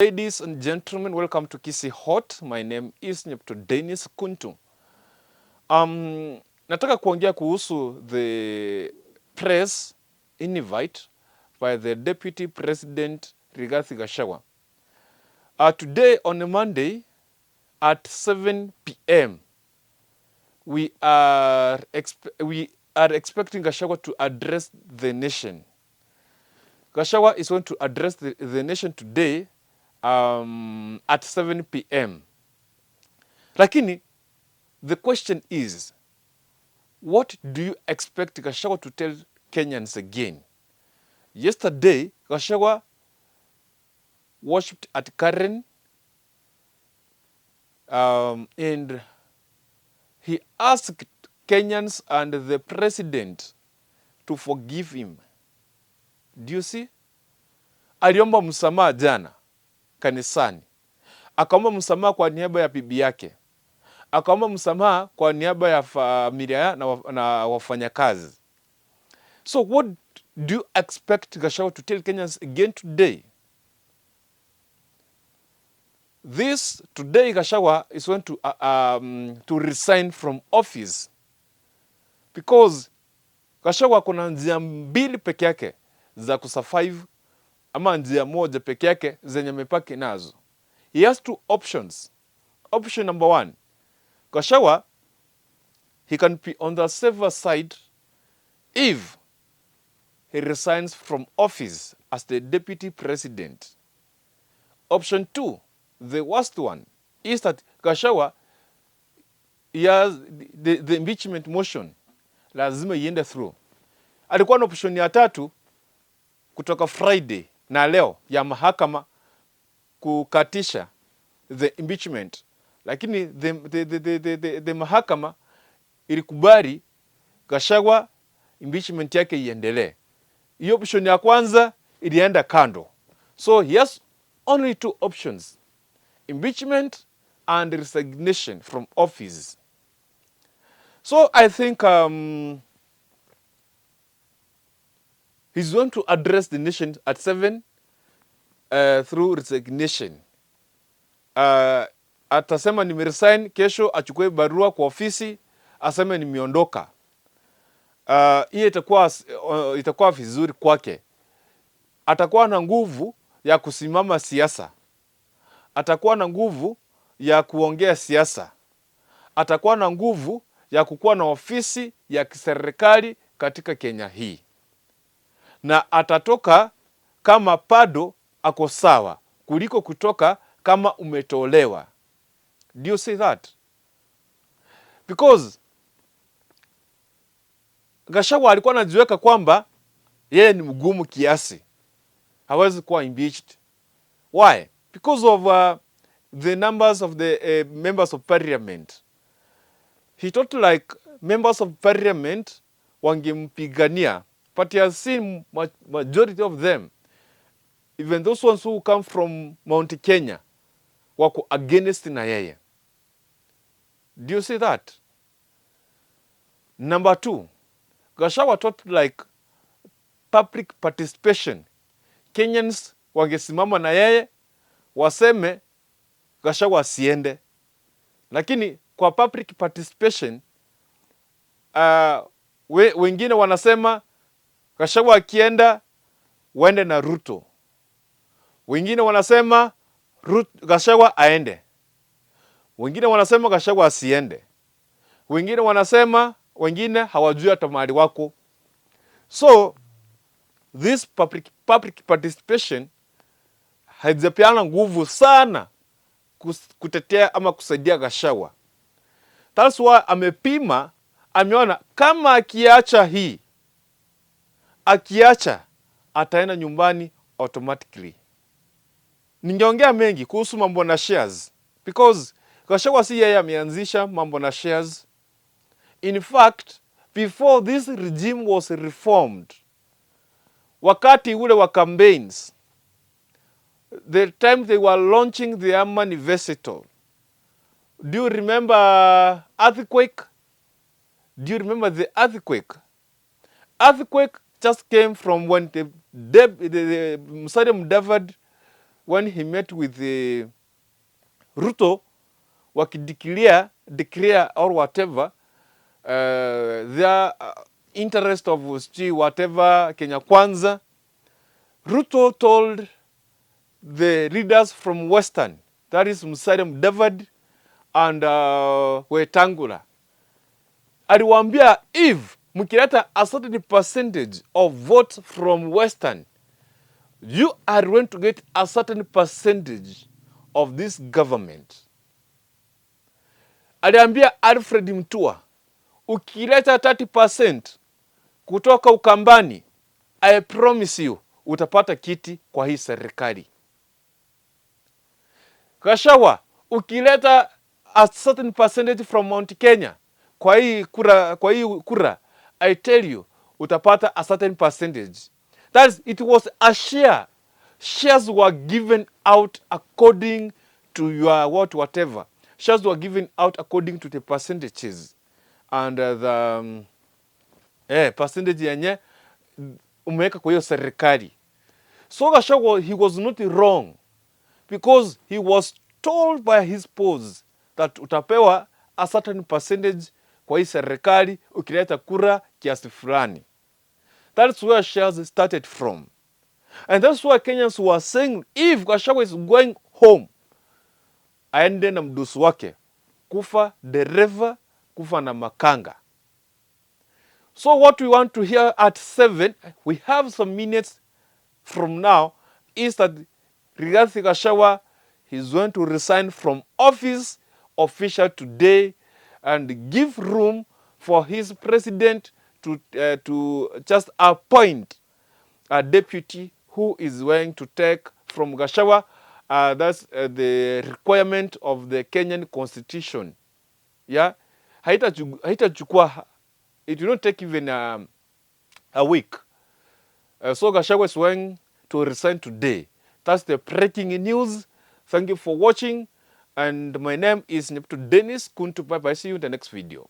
Ladies and gentlemen, welcome to Kisi Hot. My name is Nyepto Dennis Kuntu. Nataka kuongea kuhusu the press invite by the Deputy President Rigathi Gachagua. Today on a Monday at 7 p.m. we are expecting Gachagua to address the nation. Gachagua is going to address the nation today at 7 p.m. Lakini, the question is, what do you expect Gachagua to tell Kenyans again? Yesterday, Gachagua worshipped at Karen, and he asked Kenyans and the president to forgive him. Do you see? Aliomba msamaha jana kanisani. Akaomba msamaha kwa niaba ya bibi yake. Akaomba msamaha kwa niaba ya familia na wafanyakazi. So what do you expect Gachagua to tell Kenyans again today? Today Gachagua is going to resign from office because Gachagua kuna njia mbili peke yake za kusurvive ama njia moja peke yake zenye mepaki nazo. He has two options. Option number one, Gachagua, he can be on the safer side if he resigns from office as the deputy president. Option two, the worst one, is that Gachagua, he has the impeachment motion lazima iende through. Alikuwa na option ya tatu kutoka Friday na leo ya mahakama kukatisha the impeachment, lakini the mahakama ilikubali Gachagua impeachment yake iendelee. Hiyo option ya kwanza ilienda kando. So he has only two options: impeachment and resignation from office. So I think he's going to address the nation at 7 through resignation. Atasema nimeresign, kesho achukue barua kwa ofisi aseme nimeondoka. Hii itakuwa vizuri kwake. Atakuwa na nguvu ya kusimama siasa. Atakuwa na nguvu ya kuongea siasa. Atakuwa na nguvu ya kukuwa na ofisi ya kiserikali katika Kenya hii. Na atatoka kama bado ako sawa kuliko kutoka kama umetolewa. Do you see that? Because Gachagua alikuwa anajiweka kwamba yeye ni mgumu kiasi, hawezi kuwa impeached. Why? Because of the numbers of the members of parliament. He thought like members of parliament wangempigania, but he has seen majority of them, even those ones who come from Mount Kenya, wako against na yeye. Do you see that? Number two, Gachagua thought like public participation. Kenyans wangesimama na yeye waseme Gachagua asiende. Lakini kwa public participation wengine wanasema Gachagua akienda wende na Ruto. Wengine wanasema Gachagua aende. Wengine wanasema Gachagua asiende. Wengine wanasema wengine hawajui hata mahali wako. So this public participation haijapeana nguvu sana kutetea ama kusaidia Gachagua. That's why amepima, ameona kama akiacha ataenda nyumbani automatically. Ningeongea mengi kuhusu mambo na shares because Gachagua si yeye ameanzisha mambo na shares. In fact, before this regime was reformed, wakati ule wa campaigns, the time they were launching their manifesto, do you remember earthquake? Do you remember the earthquake? Earthquake just came from when the Musalia Mudavadi when he met with Ruto, declare or whatever, their interest of whatever Kenya Kwanza, Ruto told the leaders from Western, that is Musalia Mudavadi and Wetangula, aliwaambia, if mkileta a certain percentage of votes from Western, you are going to get a certain percentage of this government. Aliambia Alfred Mutua, ukileta 30% kutoka Ukambani, I promise you, utapata kiti kwa hii serikali. Gachagua, ukileta a certain percentage from Mount Kenya, kwa hii kura, I tell you, utapata a certain percentage. That is, it was a share. Shares were given out according to your whatever. Shares were given out according to the percentages. And the percentage yenye umeweka kwa hiyo serikali. So Gachagua, he was not wrong, because he was told by his boss that utapewa a certain percentage kwa hii serikali ukileta kura kiasi fulani. That's where shares started from. And that's why Kenyans were saying, if Gachagua is going home, aende na mdusu wake, kufa dereva, kufa na makanga. So what we want to hear at 7, we have some minutes from now, is that Rigathi Gachagua is going to resign from office official today and give room for his president to just appoint a deputy who is going to take from Gachagua. That's the requirement of the Kenyan constitution. Yeah, haitachukua, it will not take even a week. So Gachagua is going to resign today. That's the breaking news. Thank you for watching. And my name is Neptu Dennis Kuntu. Bye bye. See you in the next video.